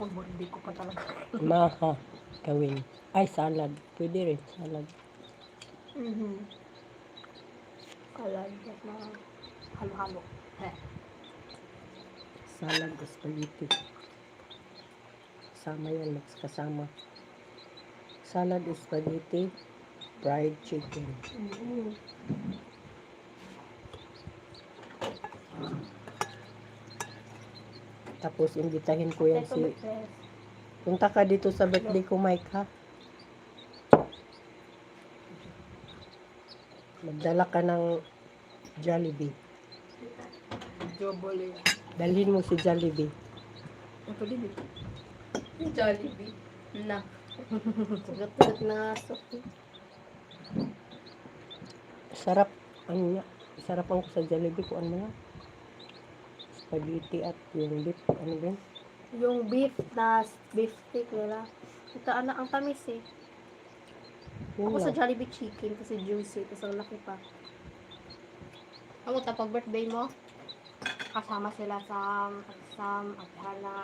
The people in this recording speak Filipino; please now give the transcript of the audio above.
pag birthday ko pa talaga. Maha. Gawin. Ay, salad. Pwede rin, salad. Salad, mas na halo-halo. Salad, spaghetti. Kasama yan, kasama. Salad, spaghetti, fried chicken. Tapos, imbitahin ko yan si... Punta ka dito sa birthday ko, Mike, ha? Magdala ka ng Jollibee. Jobole. Dalhin mo si Jollibee. Ang pwede dito. Jollibee. Na. Sagat-sagat na sok. Sarap. Ano nga? Sarapan ko sa Jollibee kung ano nga. Spaghetti at yung beef. Ano ba yun? Yung beef stick nila. Ito, ang tamis eh. Yun Ako sa lang. Jollibee chicken kasi juicy. Tapos ang laki pa. Ako tapos birthday mo, kasama sila sa at Hana.